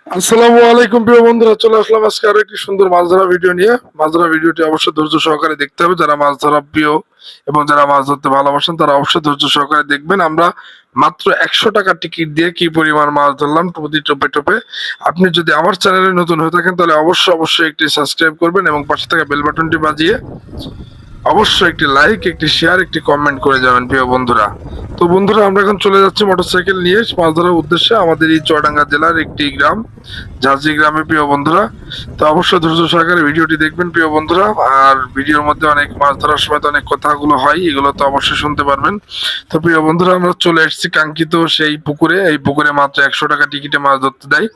আসসালামু আলাইকুম প্রিয় বন্ধুরা, চলে আসলাম আজকে আরো একটি সুন্দর মাছ ধরা ভিডিও নিয়ে। মাছ ধরা ভিডিওটি অবশ্যই ধৈর্য সহকারে দেখতে হবে। যারা মাছ ধরা প্রিয় এবং যারা মাছ ধরতে ভালোবাসেন তারা অবশ্যই ধৈর্য সহকারে দেখবেন। আমরা মাত্র 100 টাকা টিকিট দিয়ে কি পরিমাণ মাছ ধরলাম প্রতি টোপে টোপে। আপনি যদি আমার চ্যানেলে নতুন হয়ে থাকেন তাহলে অবশ্যই একটি সাবস্ক্রাইব করবেন এবং পাশে থাকা বেল বাটনটি বাজিয়ে অবশ্যই একটি লাইক, একটি শেয়ার, একটি কমেন্ট করে যাবেন প্রিয় বন্ধুরা। তো বন্ধুরা, আমরা এখন চলে যাচ্ছি মোটরসাইকেল নিয়ে মাছ ধরার উদ্দেশ্যে আমাদের এই চুয়াডাঙ্গা জেলার একটি গ্রাম, ঝাঁঝি গ্রামে প্রিয় বন্ধুরা। তো অবশ্যই ধৈর্য সহকারে ভিডিওটি দেখবেন প্রিয় বন্ধুরা। আর ভিডিওর মধ্যে অনেক মাছ ধরার সময় তো অনেক কথাগুলো হয়, এগুলো তো অবশ্যই শুনতে পারবেন। তো প্রিয় বন্ধুরা, আমরা চলে এসেছি কাঙ্ক্ষিত সেই পুকুরে। এই পুকুরে মাত্র 100 টাকা টিকিটে মাছ ধরতে দেয়।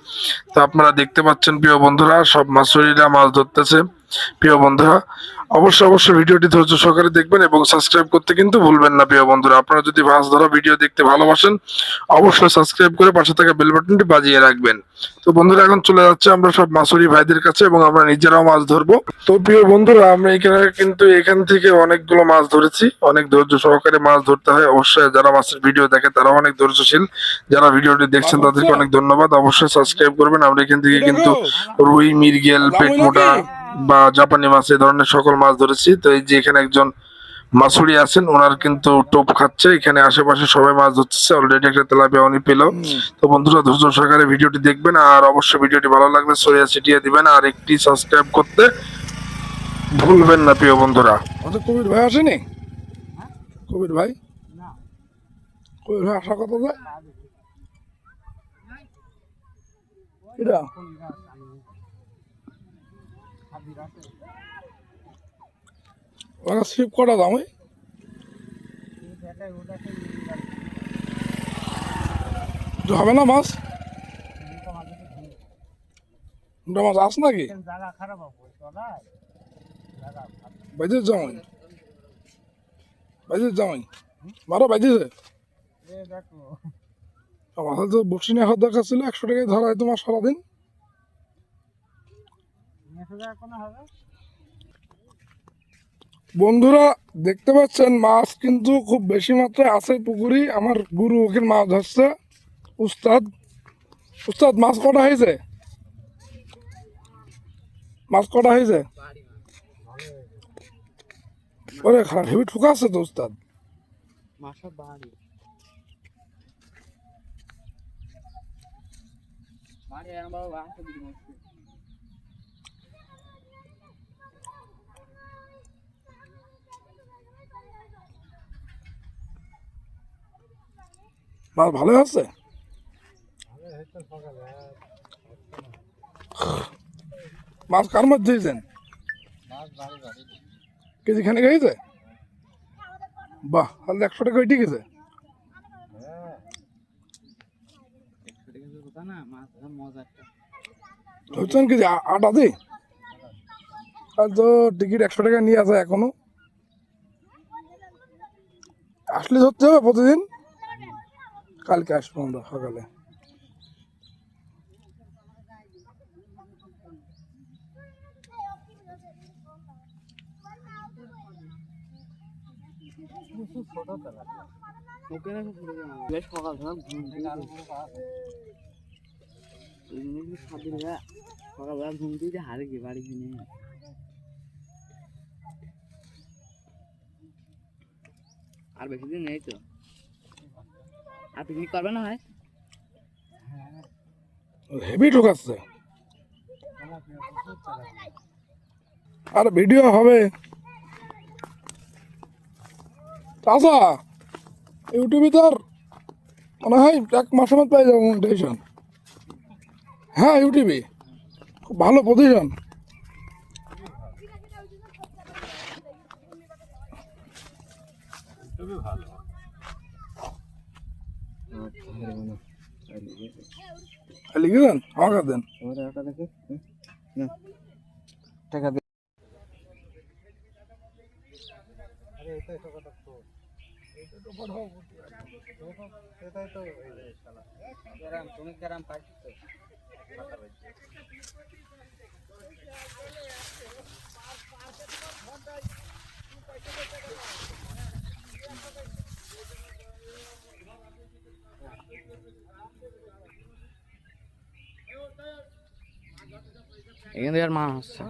তো আপনারা দেখতে পাচ্ছেন প্রিয় বন্ধুরা, সব মাছুরিরা মাছ ধরতেছে প্রিয় বন্ধুরা। অবশ্যই ভিডিওটি ধৈর্য সহকারে দেখবেন এবং সাবস্ক্রাইব করতে কিন্তু ভুলবেন না প্রিয় বন্ধুরা। আপনারা যদি মাছ ধরা ভিডিও দেখতে ভালোবাসেন অবশ্যই সাবস্ক্রাইব করে পাশে থাকা বেল বাটনটি বাজিয়ে রাখবেন। তো বন্ধুরা, এখন চলে যাচ্ছে আমরা সব মাছুরি ভাইদের কাছে এবং আমরা নিজেরাও মাছ ধরবো। তো প্রিয় বন্ধুরা, আমরা এখান থেকে অনেকগুলো মাছ ধরেছি। অনেক ধৈর্য সহকারে মাছ ধরতে হয়। অবশ্যই যারা মাছের ভিডিও দেখে তারাও অনেক ধৈর্যশীল। যারা ভিডিওটি দেখছেন তাদেরকে অনেক ধন্যবাদ। অবশ্যই সাবস্ক্রাইব করবেন। আমরা এখান থেকে কিন্তু রুই, মৃগেল, পেট মোটা বা জাপানি মাছ এই ধরনের সকল মাছ ধরেছি। তো এই যে এখানে একজন মাছুরি আছেন, ওনার কিন্তু টোপ খাচ্ছে। এখানে আশেপাশে সবাই মাছ ধরতেছে। অলরেডি একটা তেলাপিয়া উনি পেল। তো বন্ধুরা, ধৈর্য সহকারে ভিডিওটি দেখবেন আর অবশ্যই ভিডিওটি ভালো লাগলে ছড়িয়ে ছিটিয়ে দিবেন আর একটি সাবস্ক্রাইব করতে ভুলবেন না প্রিয় বন্ধুরা। আচ্ছা, কবির ভাই আসেনি? কবির ভাই, কবির ভাই আসার কথা যে এটা ওরা শিপ কটা দাম হবে না মাছ? দুটা মাছ আস নাকি বাইজে জামাই, বাইজে জামাই মারো বাইজেছে। মাথায় তো বসি নিয়ে হাত দরকার ছিল। 100 টাকায় ধরা হয় তোমার সারাদিন। বন্ধুরা, দেখতে পাচ্ছেন মাছ কিন্তু খুব বেশি মাত্রায় আছে পুকুরি। আমার গুরু ওখানে মাছ ধরছে। উস্তাদ, উস্তাদ মাছ কটা হয়েছে? মাছ কটা হয়েছে? ওরে খারাপ হেবি ঠুকা আছে তো উস্তাদ। মাছ ভালোই আছে। মাছ কার মধ্যে দিয়েছেন? কেজি খানে গেছে? বাহ, তাহলে 100 টাকা ঠিক আছে। ধরছেন কেজি আটা দি? আর তো টিকিট 100 টাকা নিয়ে আসে এখনো। আসলে ধরতে হবে প্রতিদিন। কালকে আসবো আমরা সকালে। সকালবেলা ঘুম দিয়ে হারে কি বাড়ি কিনে আর বেশি দিন নেই তো। আর পিকনিক করবে না হয়? হেভি ঠকাচ্ছে। আর ভিডিও হবে। আচ্ছা, ইউটিউবে তোর মনে হয় 1 মাসের মধ্যে পাই যাবো মনিটাইজেশন। হ্যাঁ, ইউটিউবে খুব ভালো পজিশন। লিখেছেন আমাকে দেন। টাকা দেন। তুমি কেরাম পাইছো তো? এখান থেকে আর মাছ হচ্ছে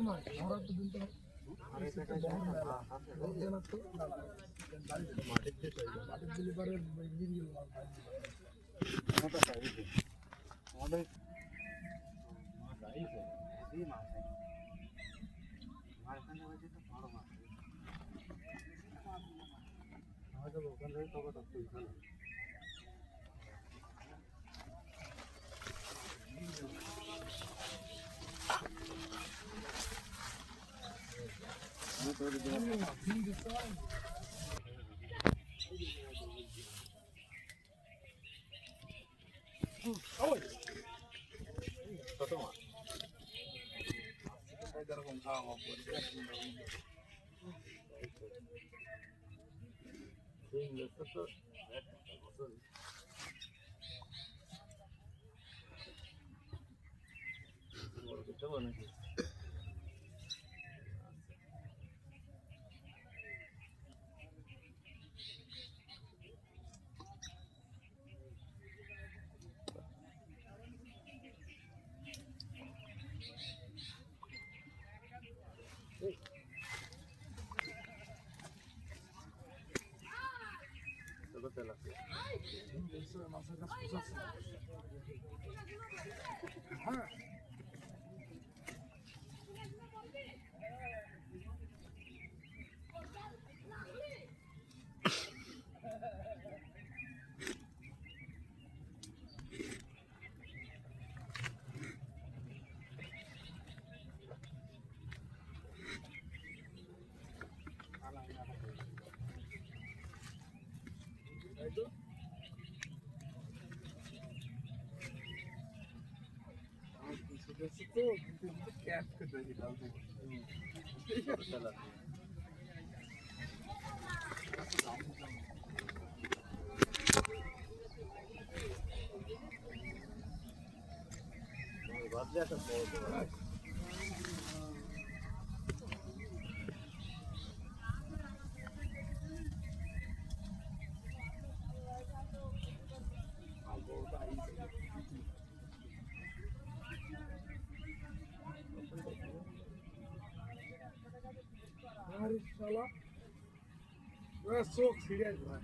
চোখ সিরিয়াস ভাই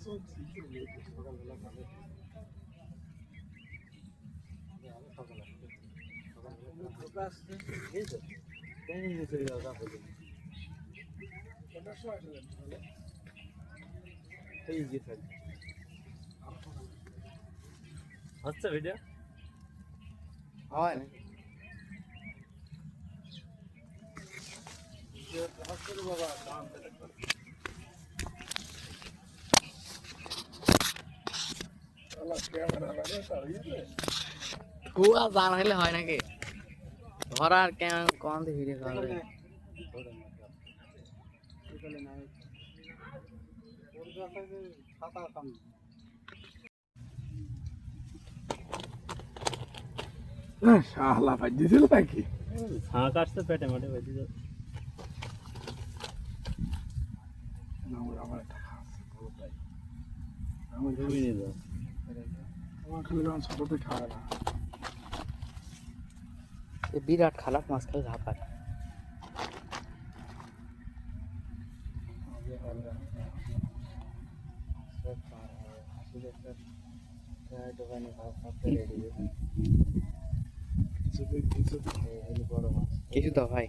চোখ হচ্ছে ভিডিও হয় না পুরা জান হইলে হয় নাকি ধরার কেন কোন ভিডিও করবে শাহলা ভাই দিছিল নাকি ঝাঁ কাটছে পেটে মাঠে বেঁধে যাবে আমার একটা ধুয়ে নিয়ে যাও আমার খালি যখন ছোটতে খাওয়া না বিরাট খারাপ মাছ খাই ঝাপায় কিছু তো ভাই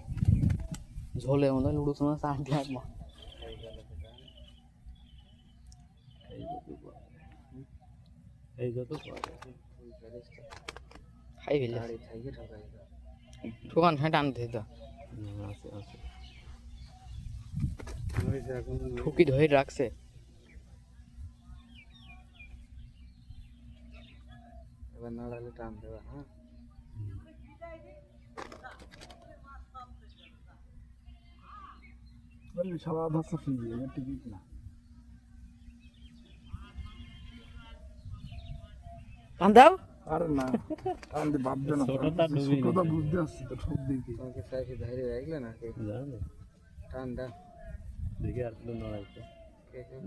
ঝোলে মনে লুডু তোমার চাঁদি একবার এই যত খাই ফেলে ঠোকান হ্যাঁ টান দিত আছে আছে ঠুকি ধরে রাখছে এবার নাড়ালে টান দেবা হ্যাঁ সারা ধরছে ফিরে টিকিট না টান দাও আরে না আমি ভাববে না ছোটটা ডুবিয়ে ছোটটা বুঝতে আসছে তো ঠোক দিকে তোমাকে সাইকে ধরে রাখলে না কে জানো টান দা দেখি আর একটু নড়াইতে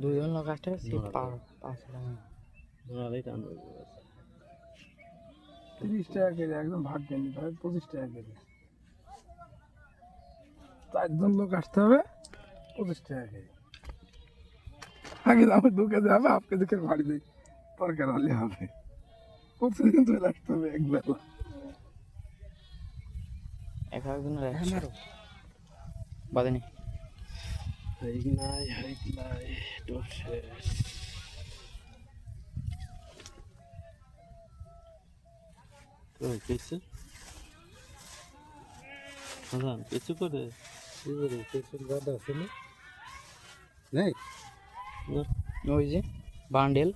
দুজন লোক আসতে পাঁচ নড়ালেই টান দেবে 30 টাকা কেজি একদম ভাগ কেন 25 টাকা কেজি চারজন লোক আসতে হবে, 25 টাকা কেজি। আগে আমি 2 কেজি হবে, হাফ কেজি করে বাড়ি দিই, তরকারি হলে হবে। প্রতিদিন চলে আসতে হবে একবেলা। একজনের বাদে নেই। হাইক নাই, হাইক নাই, ডোব শেষ। কিছু কিছু করে কিছু গাদা আছে না নেই ওই যে বান্ডেল।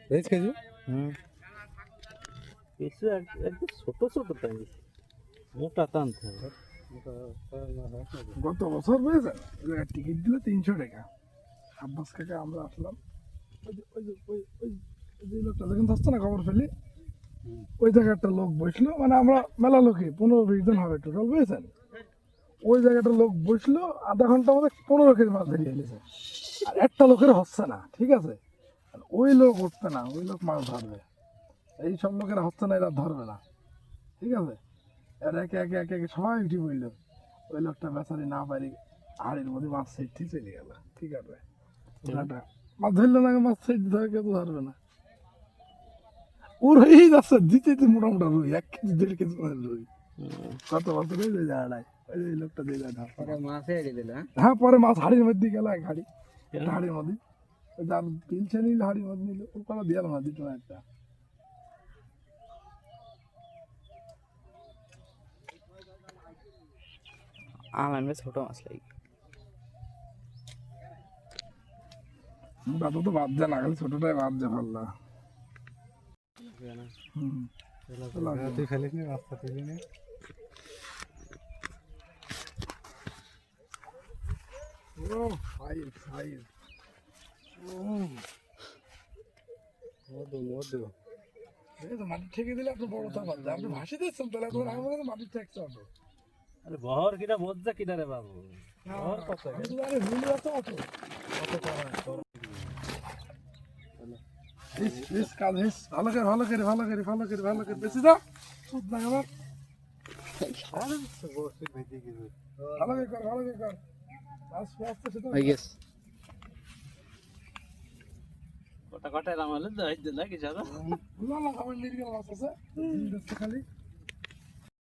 বেশ কিছু হুম, কিছু একদম ছোট ছোট তাই মোটা টানতে হবে গত বছর পেয়েছেন টিকিট দিলে 300 টাকা। আব্বাস কাকা আমরা আসলাম, ওই যে লোকটা যখন থাকতো না খবর ফেলি, ওই জায়গায় একটা লোক বসলো, মানে আমরা মেলা লোকে 15-20 জন হবে টোটাল, বুঝেছেন? ওই জায়গাটা লোক বসলো, আধা ঘন্টার মধ্যে 15 কেজি মাছ ধরিয়ে এনেছে। আর একটা লোকের হচ্ছে না, ঠিক আছে? আর ওই লোক উঠছে না, ওই লোক মাছ ধরবে। এই সব লোকের হচ্ছে না, এরা ধরবে না, ঠিক আছে? এর একে একে একে একে সবাই উঠে পড়লো। ওই লোকটা বেচারি না পারি হাড়ির মধ্যে মাছ সেটি চলে গেল, ঠিক আছে? ওটা মাছ ধরলে না, মাছ সেটি ধরে কেউ তো ধরবে না। ওর হয়েই যাচ্ছে দিতে মোটামুটি রুই 1 কেজি 1.5 কেজি করে রুই। কত বছর হয়ে যায় জায়গাটায়, ওই যে এই লোকটা দিয়ে যায় ঢাকা। মাছে এড়ে দিল হ্যাঁ, পরে মাছ হাড়ির মধ্যে গেল, এক হাড়ি, একটা হাড়ির মধ্যে। ওই যার পিলছে নিল হাড়ির মধ্যে নিল, ও কোনো দিয়ে না দিত না একটা। আনবে ছোট মাছ লাগি। দাদু তো বাদ যায় না, খালি ছোটটাই বাদ যায় পারলা। তুই খেলিস নি রাস্তা তুলি নি মধু মধু মাটি ঠেকে দিলে আপনি বড় তা বাদ যায়, আপনি ভাসি দিচ্ছেন তাহলে এখন আমি বললাম মাটি ঠেকছে অটো। আরে বহর কিটা মজ্জা কিটা রে বাবু বহর কত আরে হুইল আছে অটো, অটো করা কাজ হিস ভালো করে ভালো করে ভালো করে ভালো করে ভালো করে বেশি দাও, সুদ না আমার ভালো করে কর, ভালো করে কর। আস্তে আস্তে সেটা হয়ে গেছে। কটা কটা রামালে দাই দিলা কি জানো না না, আমার নির্গেল মাছ আছে, খালি